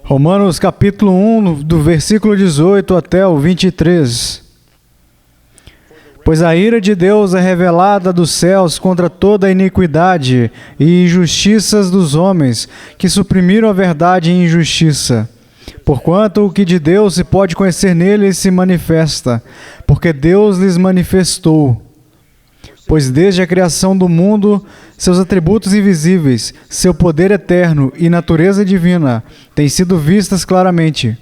Romanos capítulo 1, do versículo 18 até o 23. Pois a ira de Deus é revelada dos céus contra toda a iniquidade e injustiças dos homens, que suprimiram a verdade em injustiça. Porquanto o que de Deus se pode conhecer nele se manifesta, porque Deus lhes manifestou. Pois desde a criação do mundo, seus atributos invisíveis, seu poder eterno e natureza divina têm sido vistas claramente.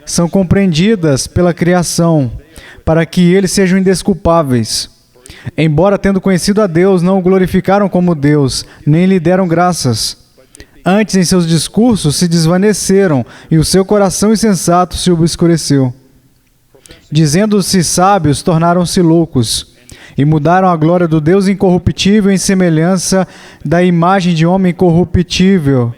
São compreendidas pela criação, para que eles sejam indesculpáveis. Embora tendo conhecido a Deus, não o glorificaram como Deus, nem lhe deram graças. Antes, em seus discursos, se desvaneceram, e o seu coração insensato se obscureceu. Dizendo-se sábios, tornaram-se loucos, e mudaram a glória do Deus incorruptível em semelhança da imagem de homem corruptível,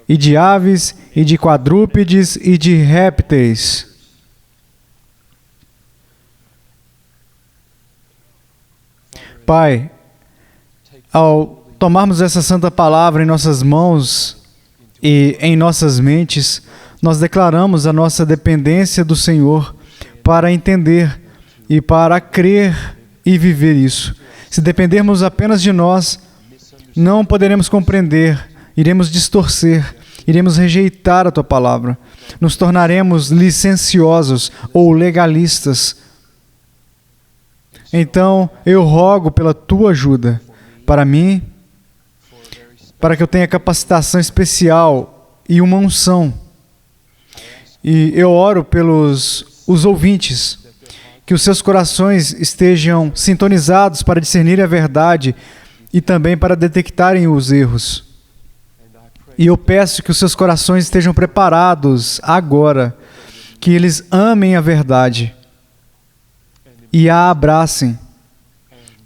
e de aves, e de quadrúpedes, e de répteis. Pai, ao tomarmos essa santa palavra em nossas mãos e em nossas mentes, nós declaramos a nossa dependência do Senhor para entender e para crer e viver isso. Se dependermos apenas de nós, não poderemos compreender, iremos distorcer, iremos rejeitar a Tua palavra, nos tornaremos licenciosos ou legalistas. Então, eu rogo pela Tua ajuda para mim, para que eu tenha capacitação especial e uma unção. E eu oro pelos os ouvintes, que os seus corações estejam sintonizados para discernir a verdade e também para detectarem os erros. E eu peço que os seus corações estejam preparados agora, que eles amem a verdade e a abracem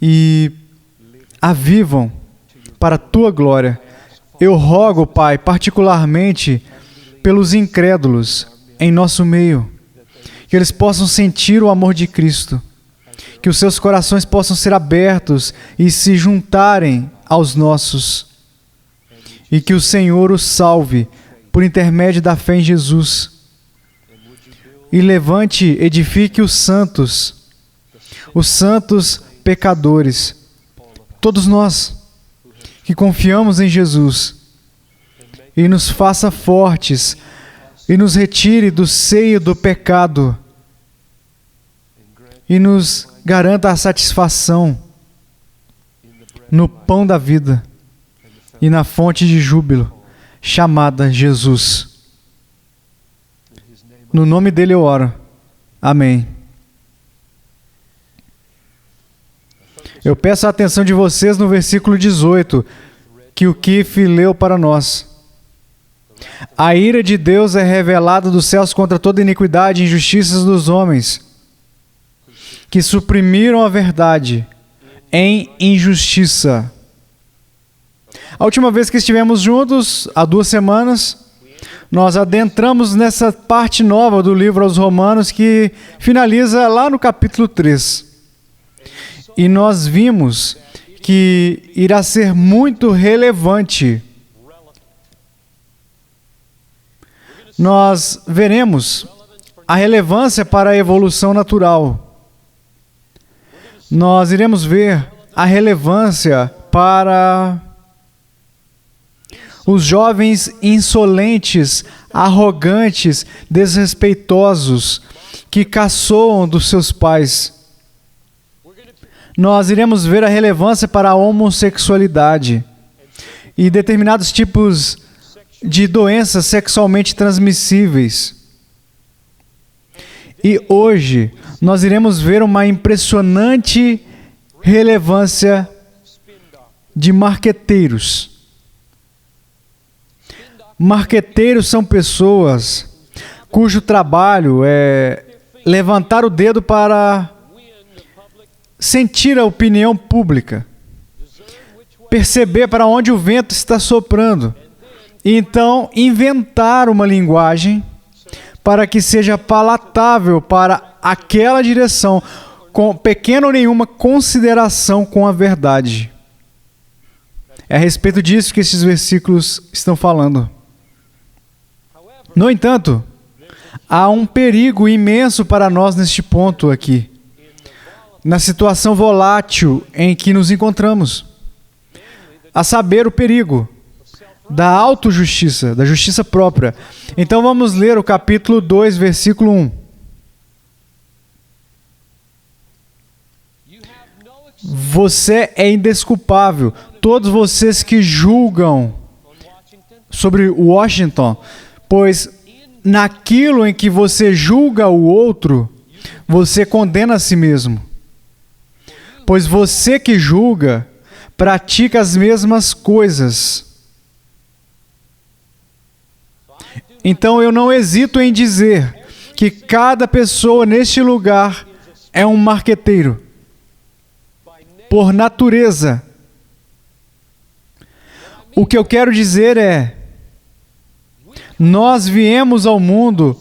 e a vivam para a Tua glória. Eu rogo, Pai, particularmente pelos incrédulos em nosso meio, que eles possam sentir o amor de Cristo, que os seus corações possam ser abertos e se juntarem aos nossos, e que o Senhor os salve por intermédio da fé em Jesus, e levante, edifique os santos pecadores, todos nós que confiamos em Jesus, e nos faça fortes, e nos retire do seio do pecado, e nos garanta a satisfação no pão da vida e na fonte de júbilo, chamada Jesus. No nome dele eu oro. Amém. Eu peço a atenção de vocês no versículo 18, que o Keith leu para nós. A ira de Deus é revelada dos céus contra toda iniquidade e injustiças dos homens, que suprimiram a verdade em injustiça. A última vez que estivemos juntos, há 2 semanas, nós adentramos nessa parte nova do livro aos Romanos, que finaliza lá no capítulo 3. E nós vimos que irá ser muito relevante. Nós veremos a relevância para a evolução natural. Nós iremos ver a relevância para os jovens insolentes, arrogantes, desrespeitosos, que caçoam dos seus pais. Nós iremos ver a relevância para a homossexualidade e determinados tipos de doenças sexualmente transmissíveis. E hoje nós iremos ver uma impressionante relevância de marqueteiros. Marqueteiros são pessoas cujo trabalho é levantar o dedo para sentir a opinião pública, perceber para onde o vento está soprando, e então inventar uma linguagem para que seja palatável para aquela direção, com pequena ou nenhuma consideração com a verdade. É a respeito disso que esses versículos estão falando. No entanto, há um perigo imenso para nós neste ponto aqui, na situação volátil em que nos encontramos, a saber, o perigo da autojustiça, da justiça própria. Então vamos ler o capítulo 2, versículo 1. Você é indesculpável, todos vocês que julgam sobre Washington, pois naquilo em que você julga o outro, você condena a si mesmo. Pois você que julga, pratica as mesmas coisas. Então eu não hesito em dizer que cada pessoa neste lugar é um marqueteiro, por natureza. O que eu quero dizer é, nós viemos ao mundo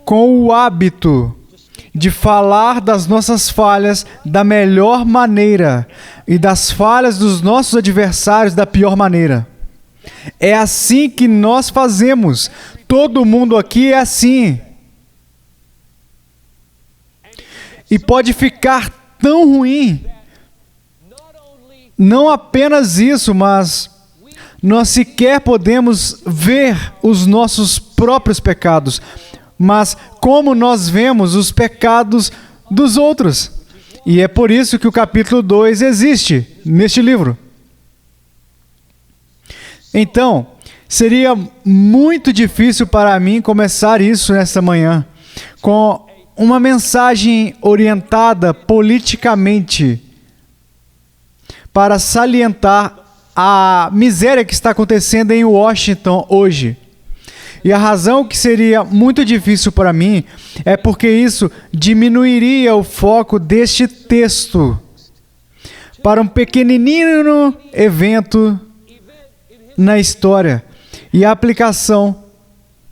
com o hábito de falar das nossas falhas da melhor maneira e das falhas dos nossos adversários da pior maneira. É assim que nós fazemos. Todo mundo aqui é assim. E pode ficar tão ruim. Não apenas isso, mas nós sequer podemos ver os nossos próprios pecados, mas como nós vemos os pecados dos outros. E é por isso que o capítulo 2 existe neste livro. Então, seria muito difícil para mim começar isso nesta manhã, com uma mensagem orientada politicamente, para salientar a miséria que está acontecendo em Washington hoje. E a razão que seria muito difícil para mim é porque isso diminuiria o foco deste texto para um pequenino evento na história e a aplicação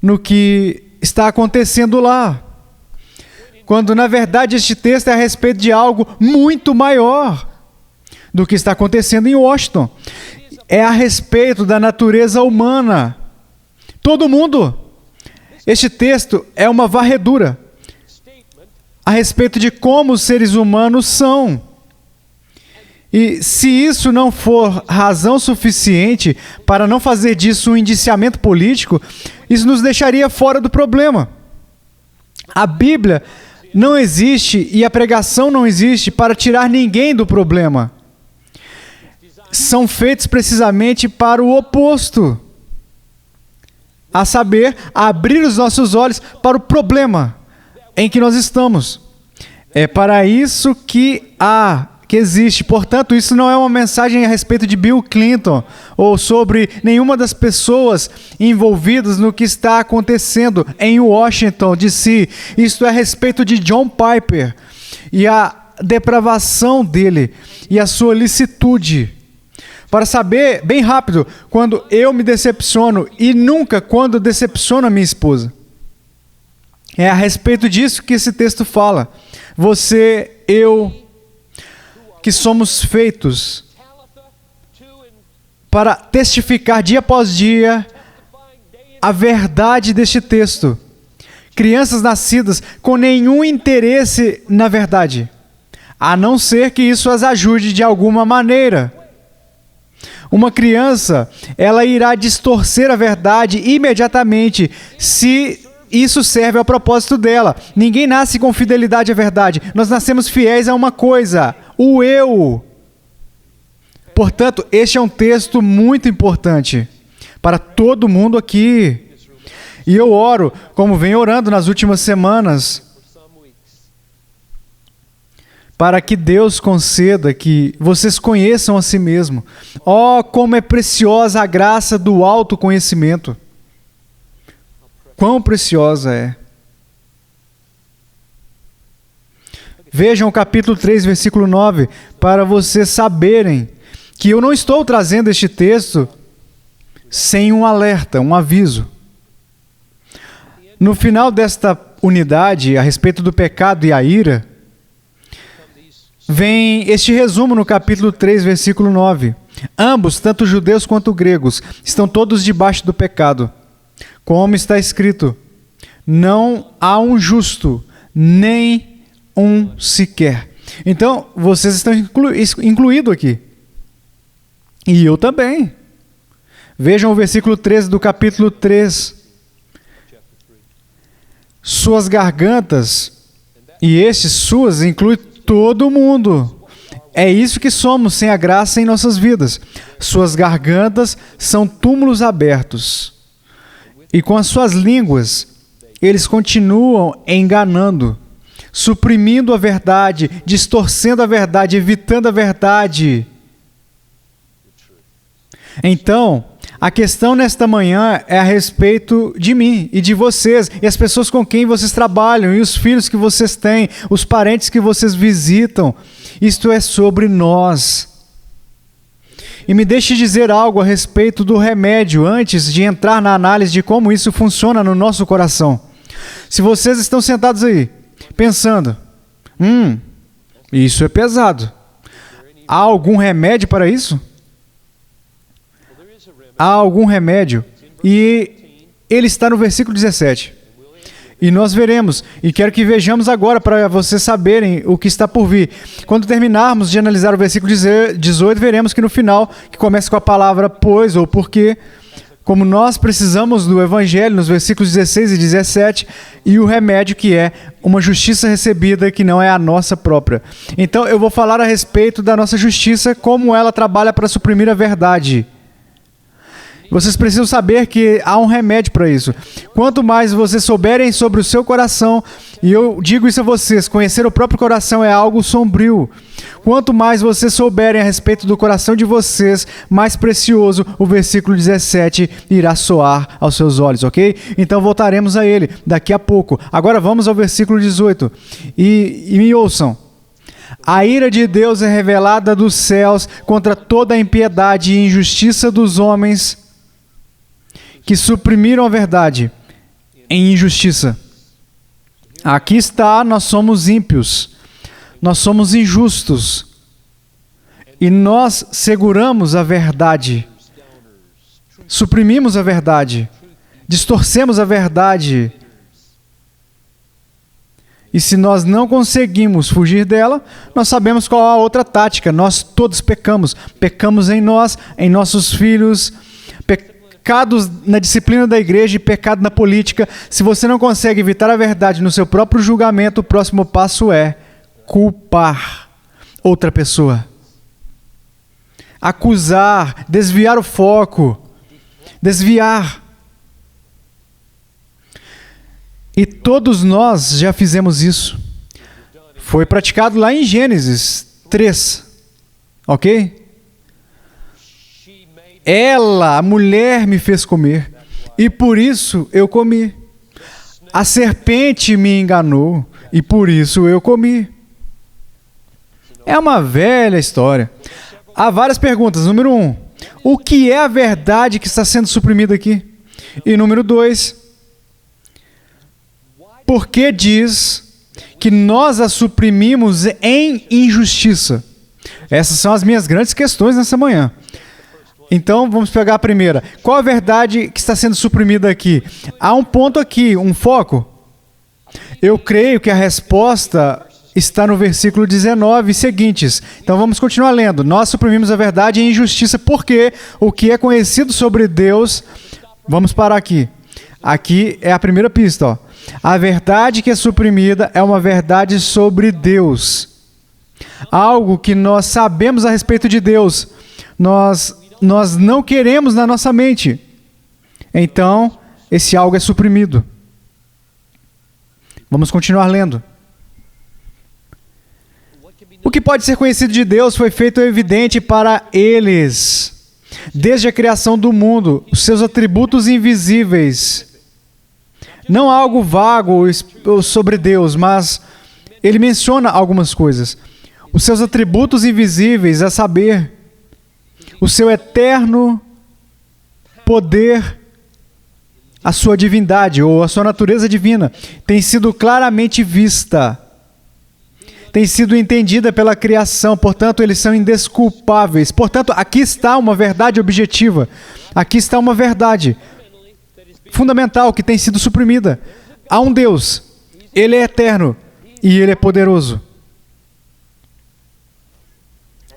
no que está acontecendo lá. Quando, na verdade, este texto é a respeito de algo muito maior do que está acontecendo em Washington. É a respeito da natureza humana. Todo mundo. Este texto é uma varredura a respeito de como os seres humanos são. E se isso não for razão suficiente para não fazer disso um indiciamento político, isso nos deixaria fora do problema. A Bíblia não existe e a pregação não existe para tirar ninguém do problema. São feitos precisamente para o oposto. A saber, abrir os nossos olhos para o problema em que nós estamos. É para isso que existe. Portanto, isso não é uma mensagem a respeito de Bill Clinton ou sobre nenhuma das pessoas envolvidas no que está acontecendo em Washington, D.C. Isto é a respeito de John Piper e a depravação dele e a sua licitude. Para saber, bem rápido, quando eu me decepciono e nunca quando decepciono a minha esposa. É a respeito disso que esse texto fala. Você, eu, que somos feitos para testificar dia após dia a verdade deste texto. Crianças nascidas com nenhum interesse na verdade, a não ser que isso as ajude de alguma maneira. Uma criança, ela irá distorcer a verdade imediatamente se isso serve ao propósito dela. Ninguém nasce com fidelidade à verdade. Nós nascemos fiéis a uma coisa, o eu. Portanto, este é um texto muito importante para todo mundo aqui. E eu oro, como venho orando nas últimas semanas, para que Deus conceda que vocês conheçam a si mesmo. Oh, como é preciosa a graça do autoconhecimento. Quão preciosa é. Vejam o capítulo 3, versículo 9, para vocês saberem que eu não estou trazendo este texto sem um alerta, um aviso. No final desta unidade, a respeito do pecado e a ira, vem este resumo no capítulo 3, versículo 9. Ambos, tanto judeus quanto gregos, estão todos debaixo do pecado. Como está escrito, Não há um justo, nem um sequer. Então, vocês estão incluídos aqui. E eu também. Vejam o versículo 13 do capítulo 3. Suas gargantas, e suas inclui todo mundo. É isso que somos sem a graça em nossas vidas. Suas gargantas são túmulos abertos. E com as suas línguas, eles continuam enganando, suprimindo a verdade, distorcendo a verdade, evitando a verdade. Então, a questão nesta manhã é a respeito de mim e de vocês, e as pessoas com quem vocês trabalham, e os filhos que vocês têm, os parentes que vocês visitam. Isto é sobre nós. E me deixe dizer algo a respeito do remédio, antes de entrar na análise de como isso funciona no nosso coração. Se vocês estão sentados aí, pensando, isso é pesado. Há algum remédio para isso? Há algum remédio, e ele está no versículo 17. E nós veremos, e quero que vejamos agora para vocês saberem o que está por vir. Quando terminarmos de analisar o versículo 18, veremos que no final, que começa com a palavra pois ou porque, como nós precisamos do Evangelho, nos versículos 16 e 17, e o remédio que é uma justiça recebida que não é a nossa própria. Então eu vou falar a respeito da nossa justiça, como ela trabalha para suprimir a verdade. Vocês precisam saber que há um remédio para isso. Quanto mais vocês souberem sobre o seu coração, e eu digo isso a vocês, conhecer o próprio coração é algo sombrio. Quanto mais vocês souberem a respeito do coração de vocês, mais precioso o versículo 17 irá soar aos seus olhos, ok? Então voltaremos a ele daqui a pouco. Agora vamos ao versículo 18. E me ouçam. A ira de Deus é revelada dos céus contra toda a impiedade e injustiça dos homens que suprimiram a verdade em injustiça. Aqui está, nós somos ímpios, nós somos injustos, e nós seguramos a verdade, suprimimos a verdade, distorcemos a verdade. E se nós não conseguimos fugir dela, nós sabemos qual a outra tática. Nós todos pecamos. Pecamos em nós, em nossos filhos, pecados na disciplina da igreja e pecado na política. Se você não consegue evitar a verdade no seu próprio julgamento, o próximo passo é culpar outra pessoa. Acusar, desviar o foco, desviar. E todos nós já fizemos isso. Foi praticado lá em Gênesis 3, ok? Ela, a mulher, me fez comer, e por isso eu comi. A serpente me enganou, e por isso eu comi. É uma velha história. Há várias perguntas. Número 1, o que é a verdade que está sendo suprimida aqui? E número 2, por que diz que nós a suprimimos em injustiça? Essas são as minhas grandes questões nessa manhã. Então, vamos pegar a primeira. Qual a verdade que está sendo suprimida aqui? Há um ponto aqui, um foco. Eu creio que a resposta está no versículo 19 e seguintes. Então, vamos continuar lendo. Nós suprimimos a verdade em injustiça porque o que é conhecido sobre Deus... Vamos parar aqui. Aqui é a primeira pista, ó. A verdade que é suprimida é uma verdade sobre Deus. Algo que nós sabemos a respeito de Deus. Nós não queremos na nossa mente. Então, esse algo é suprimido. Vamos continuar lendo. O que pode ser conhecido de Deus foi feito evidente para eles. Desde a criação do mundo, os seus atributos invisíveis. Não há algo vago sobre Deus, mas ele menciona algumas coisas. Os seus atributos invisíveis, a saber, o seu eterno poder, a sua divindade ou a sua natureza divina, tem sido claramente vista, tem sido entendida pela criação, portanto, eles são indesculpáveis. Portanto, aqui está uma verdade objetiva, aqui está uma verdade fundamental que tem sido suprimida. há um Deus, Ele é eterno e Ele é poderoso.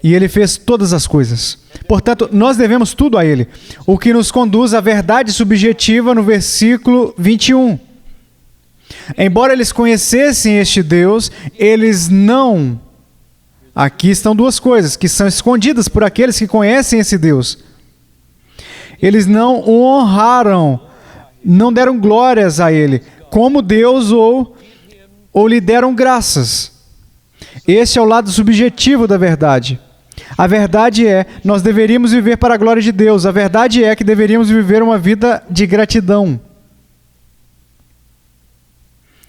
E Ele fez todas as coisas. Portanto, nós devemos tudo a Ele. O que nos conduz à verdade subjetiva no versículo 21. Embora eles conhecessem este Deus, eles não... Aqui estão duas coisas que são escondidas por aqueles que conhecem esse Deus. Eles não o honraram, não deram glórias a Ele, como Deus ou lhe deram graças. Esse é o lado subjetivo da verdade. A verdade é, nós deveríamos viver para a glória de Deus. A verdade é que deveríamos viver uma vida de gratidão.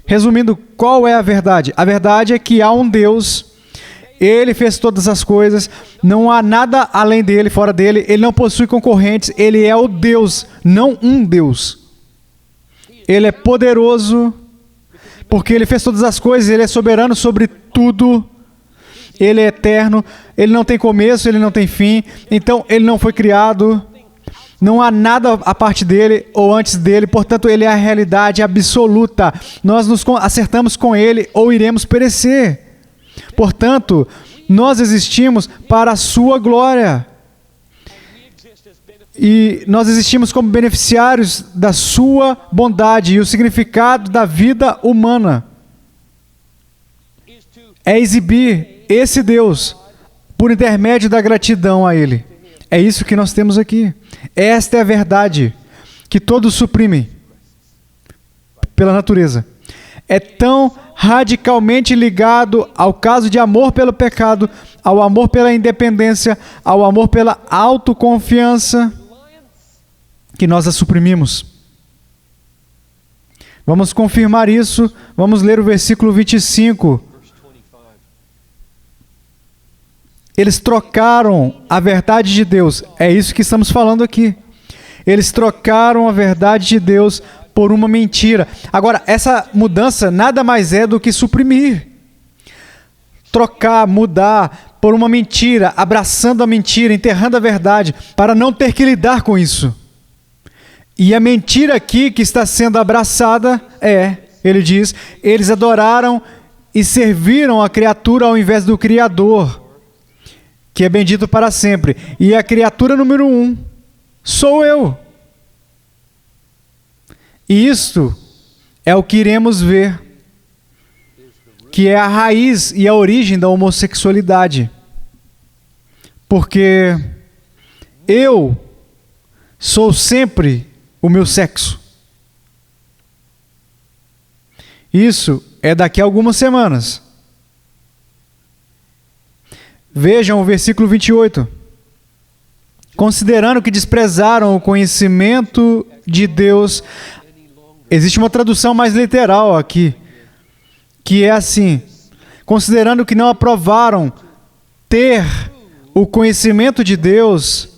Resumindo, qual é a verdade? A verdade é que há um Deus, Ele fez todas as coisas, não há nada além dele, fora dele, Ele não possui concorrentes, Ele é o Deus, não um Deus. Ele é poderoso, porque Ele fez todas as coisas, Ele é soberano sobre tudo, Ele é eterno, Ele não tem começo, Ele não tem fim, então Ele não foi criado, não há nada a parte dele ou antes dele, portanto Ele é a realidade absoluta. Nós nos acertamos com Ele ou iremos perecer. Portanto, nós existimos para a sua glória. E nós existimos como beneficiários da sua bondade. E o significado da vida humana é exibir esse Deus por intermédio da gratidão a Ele. É isso que nós temos aqui. Esta é a verdade que todos suprimem pela natureza. É tão radicalmente ligado ao caso de amor pelo pecado, ao amor pela independência, ao amor pela autoconfiança, que nós a suprimimos. Vamos confirmar isso, vamos ler o versículo 25. Eles trocaram a verdade de Deus, é isso que estamos falando aqui. Eles trocaram a verdade de Deus por uma mentira. Agora, essa mudança nada mais é do que suprimir. Trocar, mudar por uma mentira, abraçando a mentira, enterrando a verdade, para não ter que lidar com isso. E a mentira aqui que está sendo abraçada ele diz, eles adoraram e serviram a criatura ao invés do Criador, que é bendito para sempre. E a criatura número 1 sou eu. E isto é o que iremos ver, que é a raiz e a origem da homossexualidade. Porque eu sou sempre o meu sexo. Isso é daqui a algumas semanas. Vejam o versículo 28. Considerando que desprezaram o conhecimento de Deus. Existe uma tradução mais literal aqui, que é assim: considerando que não aprovaram ter o conhecimento de Deus.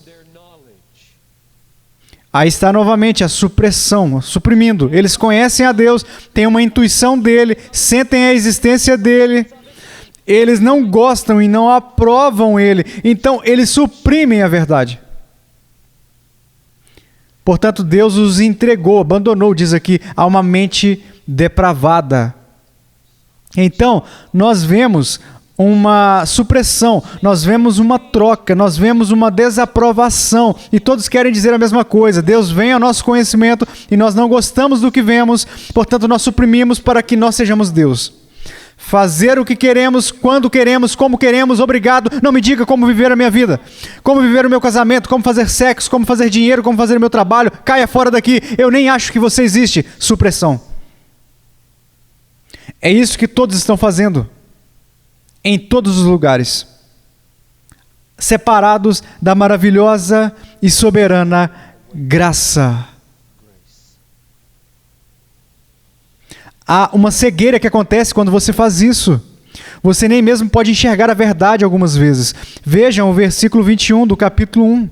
Aí está novamente a supressão, suprimindo. Eles conhecem a Deus, têm uma intuição dele, sentem a existência dele. Eles não gostam e não aprovam ele. Então, eles suprimem a verdade. Portanto, Deus os entregou, abandonou, diz aqui, a uma mente depravada. Então, nós vemos uma supressão, nós vemos uma troca, nós vemos uma desaprovação, e todos querem dizer a mesma coisa. Deus vem ao nosso conhecimento e nós não gostamos do que vemos, portanto nós suprimimos para que nós sejamos Deus. Fazer o que queremos, quando queremos, como queremos, obrigado, não me diga como viver a minha vida, como viver o meu casamento, como fazer sexo, como fazer dinheiro, como fazer o meu trabalho, caia fora daqui, eu nem acho que você existe. Supressão. É isso que todos estão fazendo. Em todos os lugares, separados da maravilhosa e soberana graça. Há uma cegueira que acontece quando você faz isso. Você nem mesmo pode enxergar a verdade algumas vezes. Vejam o versículo 21 do capítulo 1.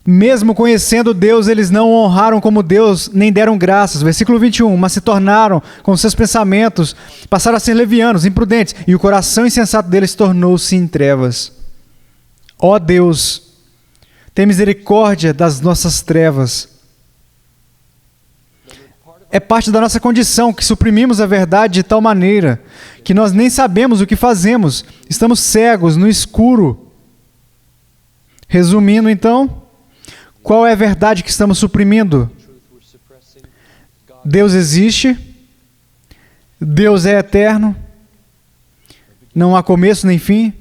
Mesmo conhecendo Deus, eles não o honraram como Deus, nem deram graças. Versículo 21. Mas se tornaram com seus pensamentos, passaram a ser levianos, imprudentes, e o coração insensato deles tornou-se em trevas. Ó Deus, tem misericórdia das nossas trevas. é parte da nossa condição, que suprimimos a verdade de tal maneira que nós nem sabemos o que fazemos. Estamos cegos, no escuro. Resumindo, então, qual é a verdade que estamos suprimindo? Deus existe, Deus é eterno, não há começo nem fim,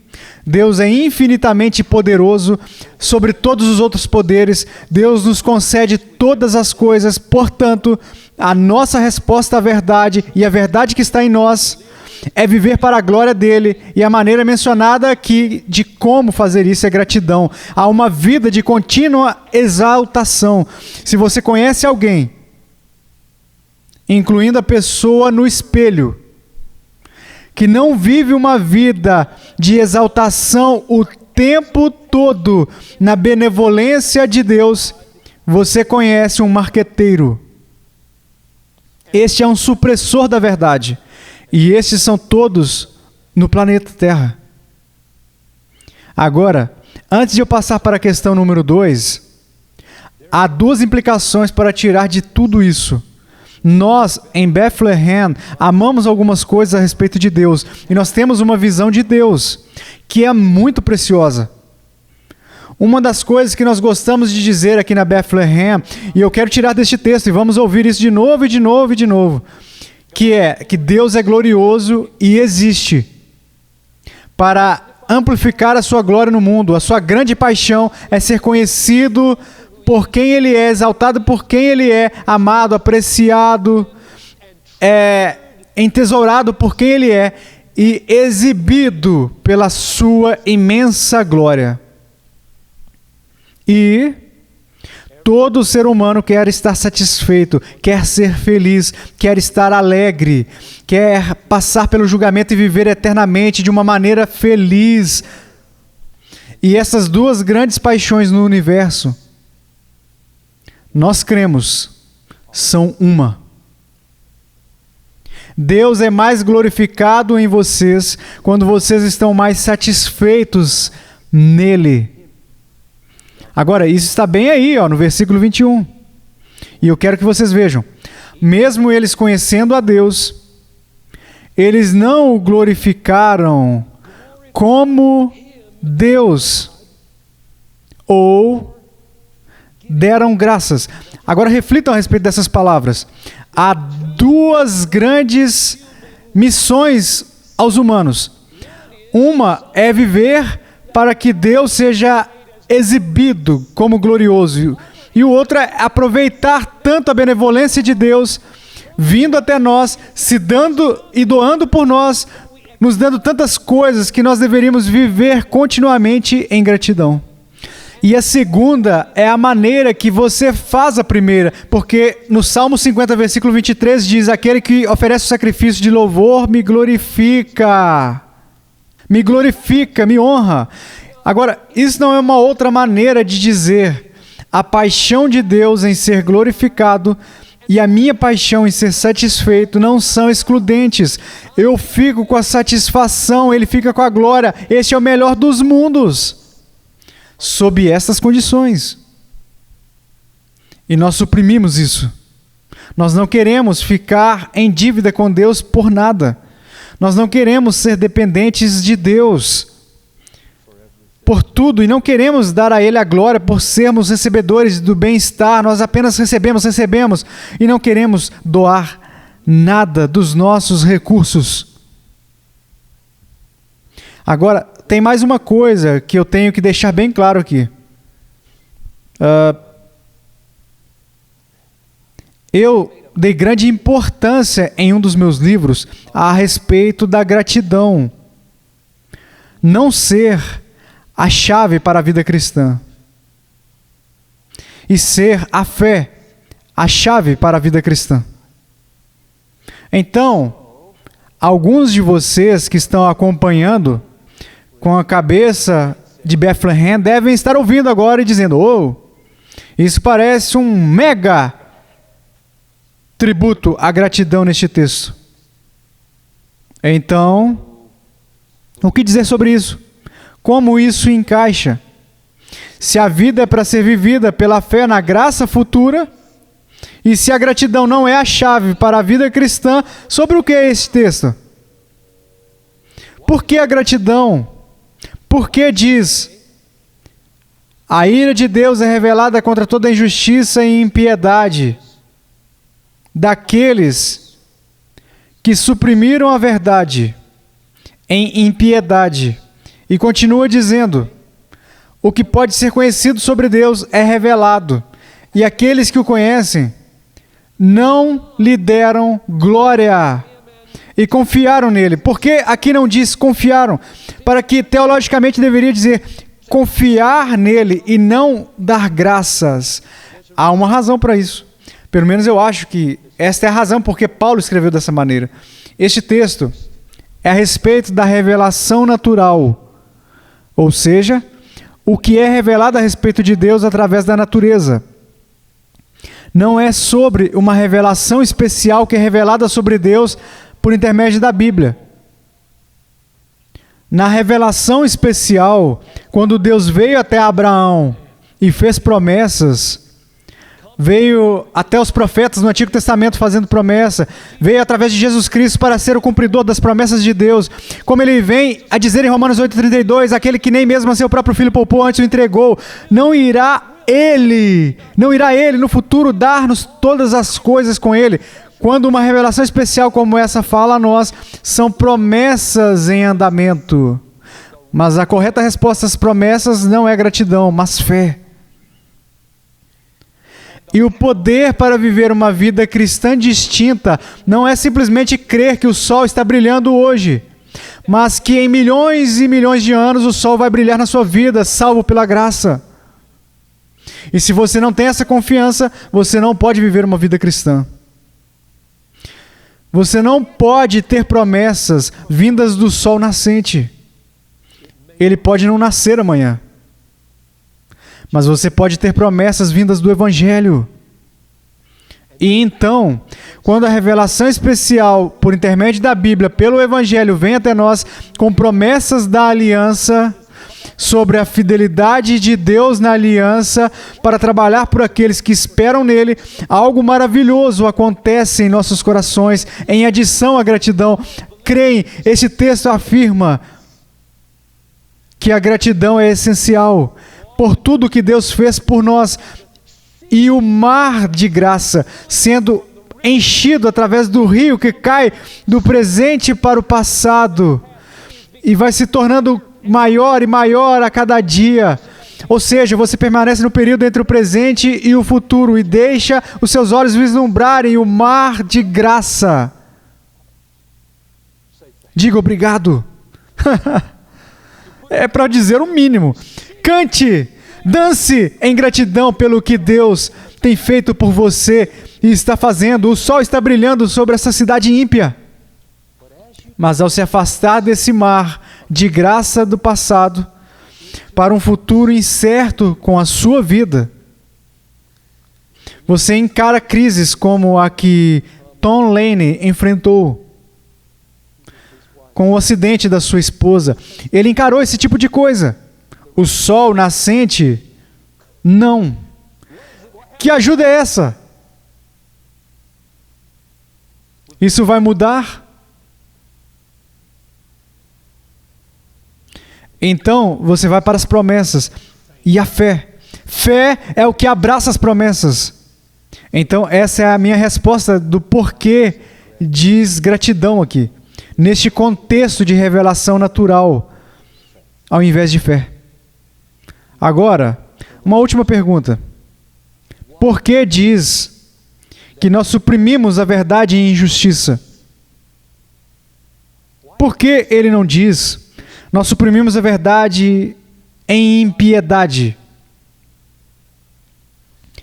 Deus é infinitamente poderoso sobre todos os outros poderes, Deus nos concede todas as coisas, portanto, a nossa resposta à verdade e a verdade que está em nós é viver para a glória dele, e a maneira mencionada aqui de como fazer isso é gratidão. Há uma vida de contínua exaltação. Se você conhece alguém, incluindo a pessoa no espelho, que não vive uma vida de exaltação o tempo todo na benevolência de Deus, você conhece um marqueteiro. Este é um supressor da verdade. E estes são todos no planeta Terra. Agora, antes de eu passar para a questão número 2, há duas implicações para tirar de tudo isso. Nós, em Bethlehem, amamos algumas coisas a respeito de Deus. E nós temos uma visão de Deus, que é muito preciosa. Uma das coisas que nós gostamos de dizer aqui na Bethlehem, e eu quero tirar deste texto, e vamos ouvir isso de novo e de novo e de novo, que é que Deus é glorioso e existe para amplificar a sua glória no mundo. A sua grande paixão é ser conhecido por quem Ele é, exaltado por quem Ele é, amado, apreciado, entesourado por quem Ele é e exibido pela sua imensa glória. E todo ser humano quer estar satisfeito, quer ser feliz, quer estar alegre, quer passar pelo julgamento e viver eternamente de uma maneira feliz. E essas duas grandes paixões no universo, nós cremos, são uma. Deus é mais glorificado em vocês quando vocês estão mais satisfeitos nele. Agora, isso está bem aí, no versículo 21. E eu quero que vocês vejam. Mesmo eles conhecendo a Deus, eles não o glorificaram como Deus ou deram graças. Agora reflitam a respeito dessas palavras. Há duas grandes missões aos humanos. Uma é viver para que Deus seja exibido como glorioso, e o outro é aproveitar tanto a benevolência de Deus vindo até nós, se dando e doando por nós, nos dando tantas coisas que nós deveríamos viver continuamente em gratidão. E a segunda é a maneira que você faz a primeira, porque no Salmo 50, versículo 23 diz: aquele que oferece o sacrifício de louvor me glorifica, me honra. Agora, isso não é uma outra maneira de dizer a paixão de Deus em ser glorificado e a minha paixão em ser satisfeito não são excludentes. Eu fico com a satisfação, ele fica com a glória. Este é o melhor dos mundos, sob essas condições. E nós suprimimos isso. Nós não queremos ficar em dívida com Deus por nada. Nós não queremos ser dependentes de Deus por tudo, e não queremos dar a Ele a glória por sermos recebedores do bem-estar. Nós apenas recebemos, e não queremos doar nada dos nossos recursos. Agora, tem mais uma coisa que eu tenho que deixar bem claro aqui. Eu dei grande importância em um dos meus livros a respeito da gratidão não ser a chave para a vida cristã, e ser a fé a chave para a vida cristã. Então, alguns de vocês que estão acompanhando com a cabeça de Bethlehem devem estar ouvindo agora e dizendo: oh, isso parece um mega tributo à gratidão neste texto. Então, o que dizer sobre isso? Como isso encaixa? Se a vida é para ser vivida pela fé na graça futura, E se a gratidão não é a chave para a vida cristã, sobre o que é esse texto? Por que a gratidão? Por que diz: a ira de Deus é revelada contra toda injustiça e impiedade daqueles que suprimiram a verdade em impiedade. E continua dizendo: o que pode ser conhecido sobre Deus é revelado, e aqueles que o conhecem não lhe deram glória e confiaram nele. Por que aqui não diz confiaram? Para que teologicamente deveria dizer confiar nele e não dar graças. Há uma razão para isso. Pelo menos eu acho que esta é a razão porque Paulo escreveu dessa maneira. Este texto é a respeito da revelação natural, ou seja, o que é revelado a respeito de Deus através da natureza. Não é sobre uma revelação especial que é revelada sobre Deus por intermédio da Bíblia. Na revelação especial, quando Deus veio até Abraão e fez promessas, veio até os profetas no Antigo Testamento fazendo promessa, veio através de Jesus Cristo para ser o cumpridor das promessas de Deus, como ele vem a dizer em Romanos 8,32, aquele que nem mesmo a seu próprio filho poupou, antes o entregou, não irá ele no futuro dar-nos todas as coisas com ele. Quando uma revelação especial como essa fala a nós, são promessas em andamento. Mas a correta resposta às promessas não é gratidão, mas fé. E o poder para viver uma vida cristã distinta não é simplesmente crer que o sol está brilhando hoje, mas que em milhões e milhões de anos o sol vai brilhar na sua vida, salvo pela graça. E se você não tem essa confiança, você não pode viver uma vida cristã. Você não pode ter promessas vindas do sol nascente. Ele pode não nascer amanhã. Mas você pode ter promessas vindas do Evangelho. E então, quando a revelação especial, por intermédio da Bíblia, pelo Evangelho, vem até nós com promessas da aliança, sobre a fidelidade de Deus na aliança, para trabalhar por aqueles que esperam nele, algo maravilhoso acontece em nossos corações, em adição à gratidão. Creem, esse texto afirma que a gratidão é essencial por tudo que Deus fez por nós, e o mar de graça sendo enchido através do rio que cai do presente para o passado e vai se tornando maior e maior a cada dia. Ou seja, você permanece no período entre o presente e o futuro e deixa os seus olhos vislumbrarem o mar de graça. Diga obrigado. É para dizer o mínimo. Cante, dance em gratidão pelo que Deus tem feito por você e está fazendo. O sol está brilhando sobre essa cidade ímpia. Mas ao se afastar desse mar de graça do passado para um futuro incerto com a sua vida, você encara crises como a que Tom Lane enfrentou com o acidente da sua esposa. Ele encarou esse tipo de coisa. O sol nascente, não. Que ajuda é essa? Isso vai mudar? Então, você vai para as promessas e a fé. Fé é o que abraça as promessas. Então, essa é a minha resposta do porquê diz gratidão aqui, neste contexto de revelação natural, ao invés de fé. Agora, uma última pergunta. Por que diz que nós suprimimos a verdade em injustiça? Por que ele não diz: nós suprimimos a verdade em impiedade?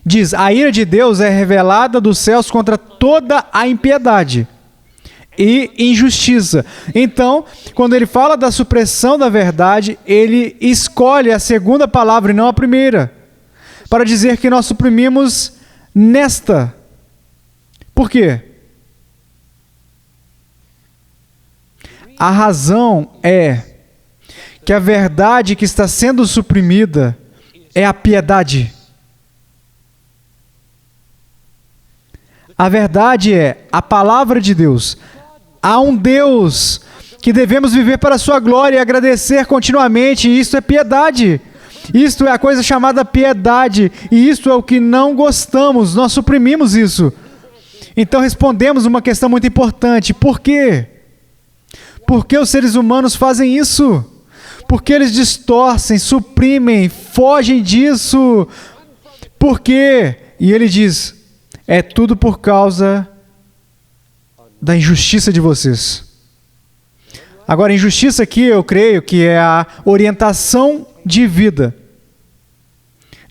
Diz: a ira de Deus é revelada dos céus contra toda a impiedade e injustiça. Então, quando ele fala da supressão da verdade, ele escolhe a segunda palavra e não a primeira, para dizer que nós suprimimos nesta. Por quê? A razão é que a verdade que está sendo suprimida é a piedade. A verdade é a palavra de Deus. Há um Deus que devemos viver para a sua glória e agradecer continuamente. E isto é piedade. Isto é a coisa chamada piedade. E isto é o que não gostamos. Nós suprimimos isso. Então respondemos uma questão muito importante. Por quê? Por que os seres humanos fazem isso? Porque eles distorcem, suprimem, fogem disso. Por quê? E ele diz, é tudo por causa da injustiça de vocês. Agora, injustiça aqui, eu creio que é a orientação de vida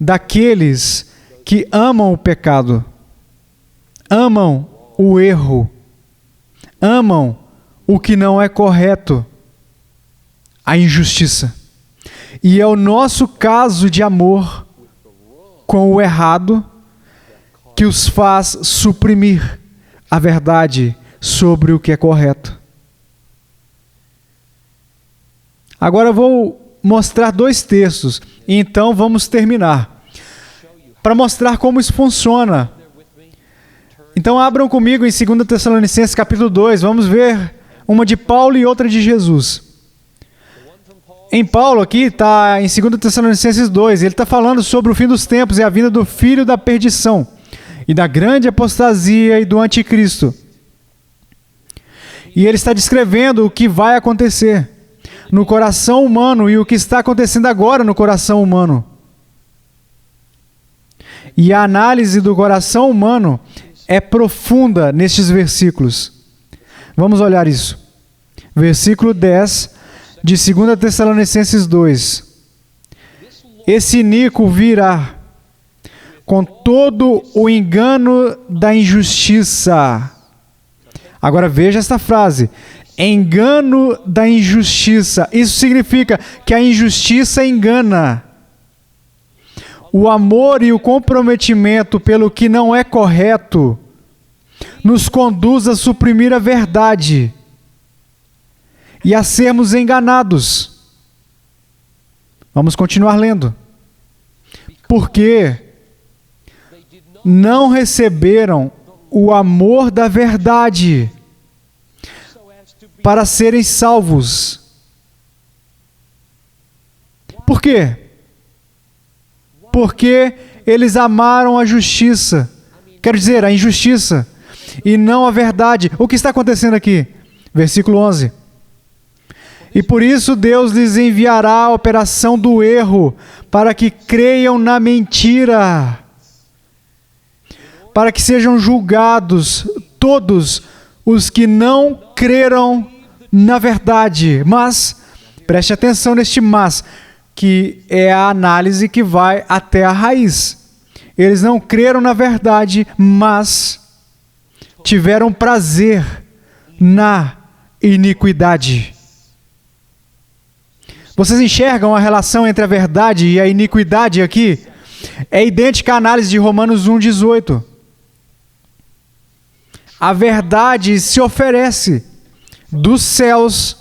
daqueles que amam o pecado, amam o erro, amam o que não é correto, a injustiça. E é o nosso caso de amor com o errado que os faz suprimir a verdade sobre o que é correto. Agora eu vou mostrar 2 textos, e então vamos terminar, para mostrar como isso funciona. Então abram comigo em 2 Tessalonicenses capítulo 2, vamos ver uma de Paulo e outra de Jesus. Em Paulo aqui está em 2 Tessalonicenses 2, ele está falando sobre o fim dos tempos e a vinda do filho da perdição, e da grande apostasia e do anticristo. E ele está descrevendo o que vai acontecer no coração humano e o que está acontecendo agora no coração humano. E a análise do coração humano é profunda nestes versículos. Vamos olhar isso. Versículo 10 de 2 Tessalonicenses 2. Esse iníquo virá com todo o engano da injustiça. Agora veja esta frase. Engano da injustiça. Isso significa que a injustiça engana. O amor e o comprometimento pelo que não é correto nos conduz a suprimir a verdade e a sermos enganados. Vamos continuar lendo. Porque não receberam o amor da verdade para serem salvos. Por quê? Porque eles amaram a justiça, quero dizer, a injustiça, e não a verdade. O que está acontecendo aqui? Versículo 11. E por isso Deus lhes enviará a operação do erro, para que creiam na mentira, para que sejam julgados todos os que não creram na verdade. Mas, preste atenção neste mas, que é a análise que vai até a raiz. Eles não creram na verdade, mas tiveram prazer na iniquidade. Vocês enxergam a relação entre a verdade e a iniquidade aqui? É idêntica à análise de Romanos 1,18. A verdade se oferece dos céus,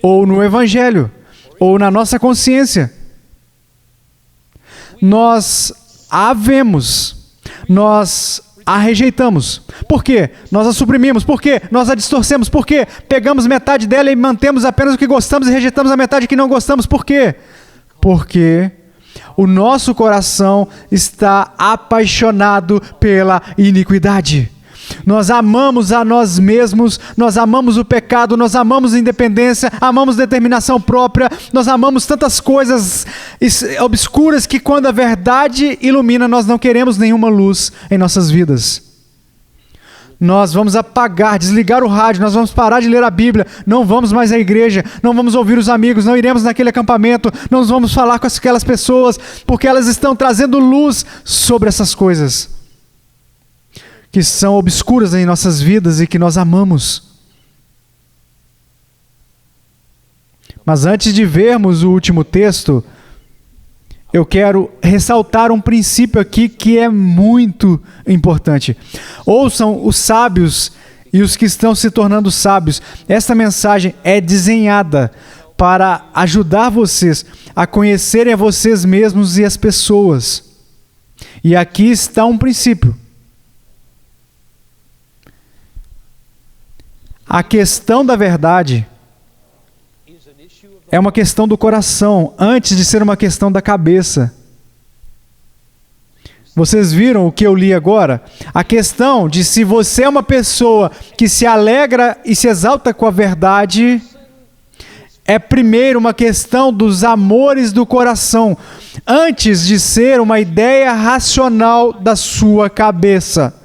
ou no Evangelho, ou na nossa consciência. Nós a vemos, nós a rejeitamos. Por quê? Nós a suprimimos. Por quê? Nós a distorcemos. Por quê? Pegamos metade dela e mantemos apenas o que gostamos e rejeitamos a metade que não gostamos. Por quê? Porque o nosso coração está apaixonado pela iniquidade. Nós amamos a nós mesmos, nós amamos o pecado, nós amamos a independência, amamos determinação própria, nós amamos tantas coisas obscuras que quando a verdade ilumina, nós não queremos nenhuma luz em nossas vidas. Nós vamos apagar, desligar o rádio, nós vamos parar de ler a Bíblia, não vamos mais à igreja, não vamos ouvir os amigos, não iremos naquele acampamento, não vamos falar com aquelas pessoas, porque elas estão trazendo luz sobre essas coisas que são obscuras em nossas vidas e que nós amamos. Mas antes de vermos o último texto, eu quero ressaltar um princípio aqui que é muito importante. Ouçam os sábios e os que estão se tornando sábios. Esta mensagem é desenhada para ajudar vocês a conhecerem a vocês mesmos e as pessoas. E aqui está um princípio. A questão da verdade é uma questão do coração, antes de ser uma questão da cabeça. Vocês viram o que eu li agora? A questão de se você é uma pessoa que se alegra e se exalta com a verdade, é primeiro uma questão dos amores do coração, antes de ser uma ideia racional da sua cabeça.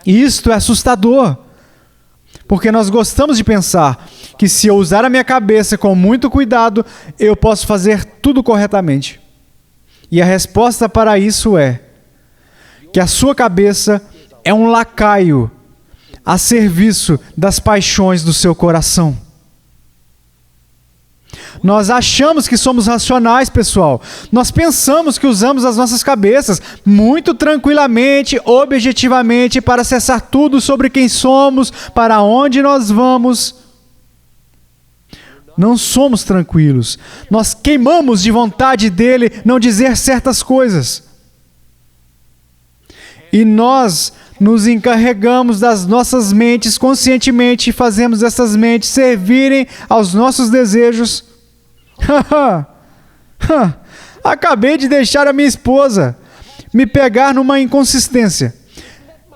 E isto é assustador, porque nós gostamos de pensar que se eu usar a minha cabeça com muito cuidado, eu posso fazer tudo corretamente. E a resposta para isso é que a sua cabeça é um lacaio a serviço das paixões do seu coração. Nós achamos que somos racionais, pessoal. Nós pensamos que usamos as nossas cabeças muito tranquilamente, objetivamente, para acessar tudo sobre quem somos, para onde nós vamos. Não somos tranquilos. Nós queimamos de vontade dele não dizer certas coisas. E nós nos encarregamos das nossas mentes conscientemente e fazemos essas mentes servirem aos nossos desejos. Acabei de deixar a minha esposa me pegar numa inconsistência.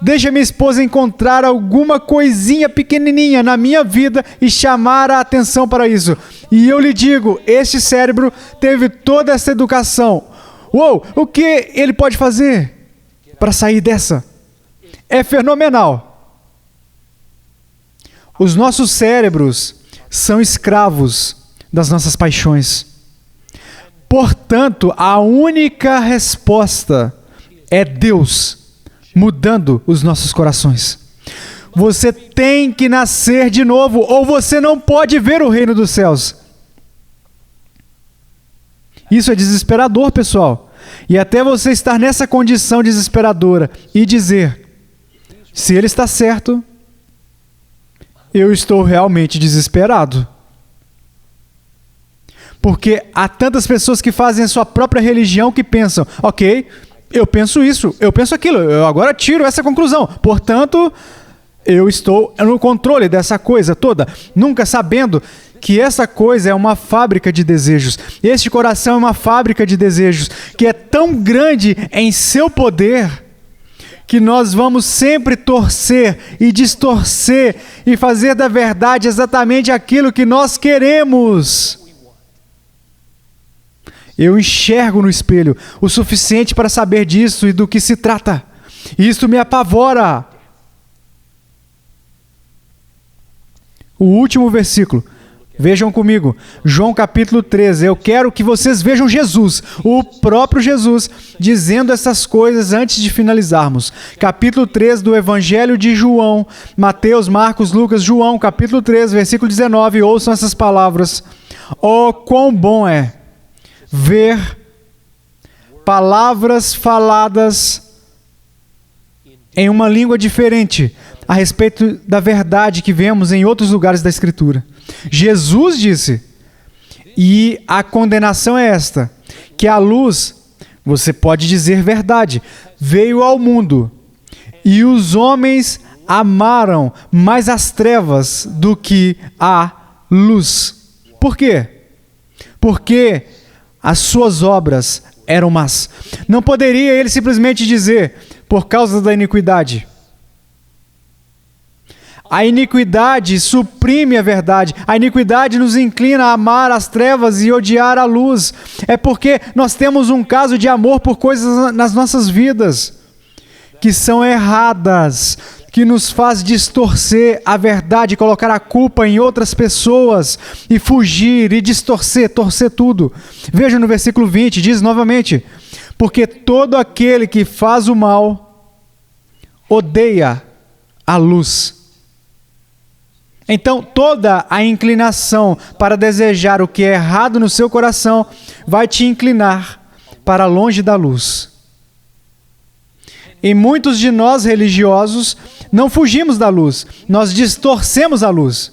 Deixa minha esposa encontrar alguma coisinha pequenininha na minha vida e chamar a atenção para isso. E eu lhe digo, este cérebro teve toda essa educação. Uou, o que ele pode fazer para sair dessa? É fenomenal. Os nossos cérebros são escravos das nossas paixões. Portanto, a única resposta é Deus mudando os nossos corações. Você tem que nascer de novo, ou você não pode ver o reino dos céus. Isso é desesperador, pessoal. E até você estar nessa condição desesperadora e dizer, se ele está certo, eu estou realmente desesperado. Porque há tantas pessoas que fazem a sua própria religião que pensam, ok, eu penso isso, eu penso aquilo, eu agora tiro essa conclusão. Portanto, eu estou no controle dessa coisa toda, nunca sabendo que essa coisa é uma fábrica de desejos. Este coração é uma fábrica de desejos que é tão grande em seu poder que nós vamos sempre torcer e distorcer e fazer da verdade exatamente aquilo que nós queremos. Eu enxergo no espelho o suficiente para saber disso e do que se trata. E isso me apavora. O último versículo. Vejam comigo. João capítulo 13. Eu quero que vocês vejam Jesus, o próprio Jesus, dizendo essas coisas antes de finalizarmos. Capítulo 13 do Evangelho de João. Mateus, Marcos, Lucas, João, capítulo 13, versículo 19. Ouçam essas palavras. Oh, quão bom é ver palavras faladas em uma língua diferente a respeito da verdade que vemos em outros lugares da Escritura. Jesus disse, e a condenação é esta, que a luz, você pode dizer verdade, veio ao mundo, e os homens amaram mais as trevas do que a luz. Por quê? Porque as suas obras eram más. Não poderia ele simplesmente dizer, por causa da iniquidade. A iniquidade suprime a verdade. A iniquidade nos inclina a amar as trevas e odiar a luz. É porque nós temos um caso de amor por coisas nas nossas vidas que são erradas, que nos faz distorcer a verdade, colocar a culpa em outras pessoas e fugir e distorcer, torcer tudo. Veja no versículo 20, diz novamente, porque todo aquele que faz o mal odeia a luz. Então, toda a inclinação para desejar o que é errado no seu coração vai te inclinar para longe da luz. E muitos de nós religiosos não fugimos da luz, nós distorcemos a luz.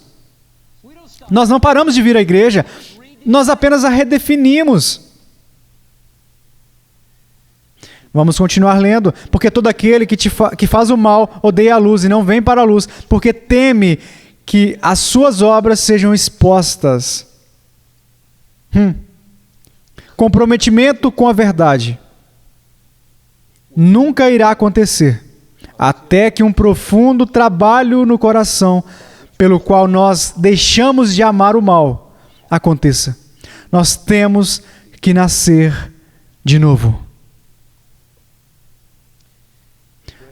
Nós não paramos de vir à igreja, nós apenas a redefinimos. Vamos continuar lendo. Porque todo aquele que faz o mal odeia a luz e não vem para a luz, porque teme que as suas obras sejam expostas. Comprometimento com a verdade nunca irá acontecer, até que um profundo trabalho no coração, pelo qual nós deixamos de amar o mal, aconteça. Nós temos que nascer de novo.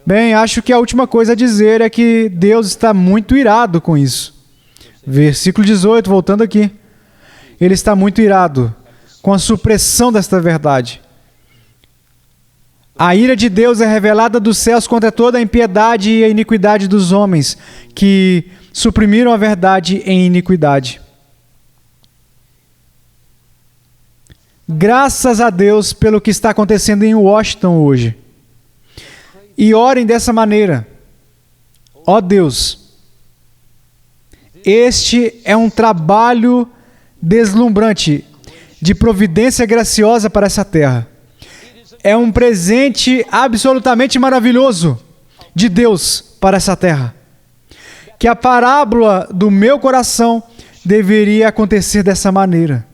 Bem, acho que a última coisa a dizer é que Deus está muito irado com isso. Versículo 18, voltando aqui. Ele está muito irado com a supressão desta verdade. A ira de Deus é revelada dos céus contra toda a impiedade e a iniquidade dos homens, que suprimiram a verdade em iniquidade. Graças a Deus pelo que está acontecendo em Washington hoje. E orem dessa maneira. Ó Deus, este é um trabalho deslumbrante de providência graciosa para essa terra. É um presente absolutamente maravilhoso de Deus para essa terra. Que a parábola do meu coração deveria acontecer dessa maneira.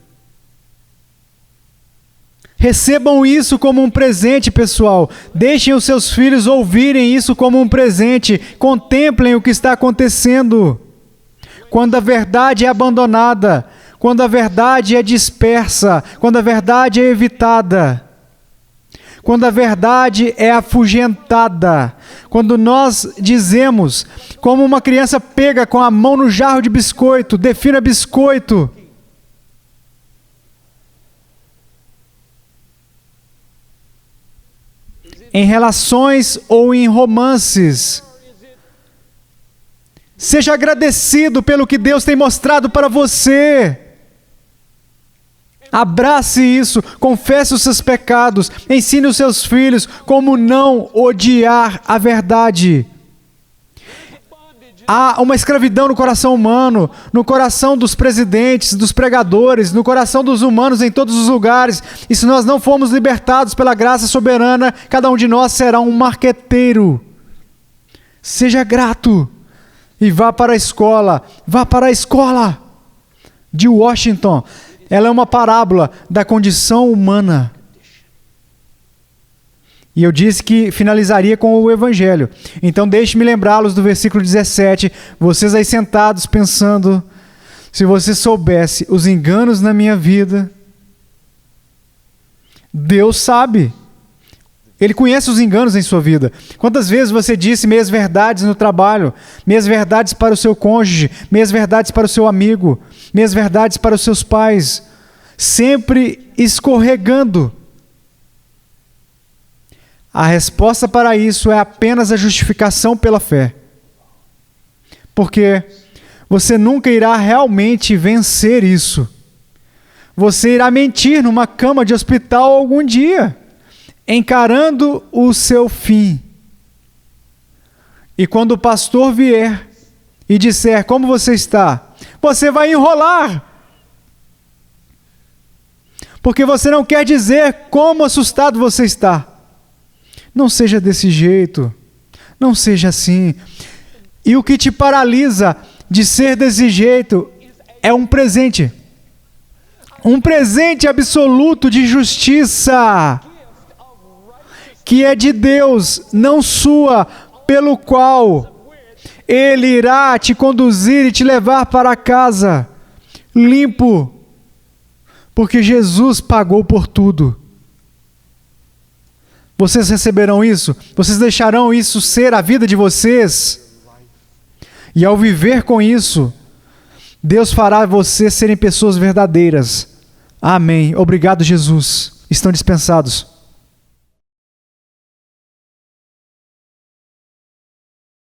Recebam isso como um presente, pessoal. Deixem os seus filhos ouvirem isso como um presente. Contemplem o que está acontecendo. Quando a verdade é abandonada, quando a verdade é dispersa, quando a verdade é evitada, quando a verdade é afugentada, quando nós dizemos, como uma criança pega com a mão no jarro de biscoito, defina biscoito. Em relações ou em romances. Seja agradecido pelo que Deus tem mostrado para você. Abrace isso, confesse os seus pecados, ensine os seus filhos como não odiar a verdade. Há uma escravidão no coração humano, no coração dos presidentes, dos pregadores, no coração dos humanos em todos os lugares. E se nós não formos libertados pela graça soberana, cada um de nós será um marqueteiro. Seja grato e vá para a escola. Vá para a escola de Washington. Ela é uma parábola da condição humana. E eu disse que finalizaria com o Evangelho. Então deixe-me lembrá-los do versículo 17. Vocês aí sentados pensando, se você soubesse os enganos na minha vida. Deus sabe. Ele conhece os enganos em sua vida. Quantas vezes você disse meias verdades no trabalho, meias verdades para o seu cônjuge, meias verdades para o seu amigo, meias verdades para os seus pais, sempre escorregando. A resposta para isso é apenas a justificação pela fé. Porque você nunca irá realmente vencer isso. Você irá mentir numa cama de hospital algum dia, encarando o seu fim. E quando o pastor vier e disser como você está, você vai enrolar. Porque você não quer dizer como assustado você está. Não seja desse jeito, não seja assim. E o que te paralisa de ser desse jeito é um presente absoluto de justiça, que é de Deus, não sua, pelo qual Ele irá te conduzir e te levar para casa, limpo, porque Jesus pagou por tudo. Vocês receberão isso? Vocês deixarão isso ser a vida de vocês? E ao viver com isso, Deus fará vocês serem pessoas verdadeiras. Amém. Obrigado, Jesus. Estão dispensados.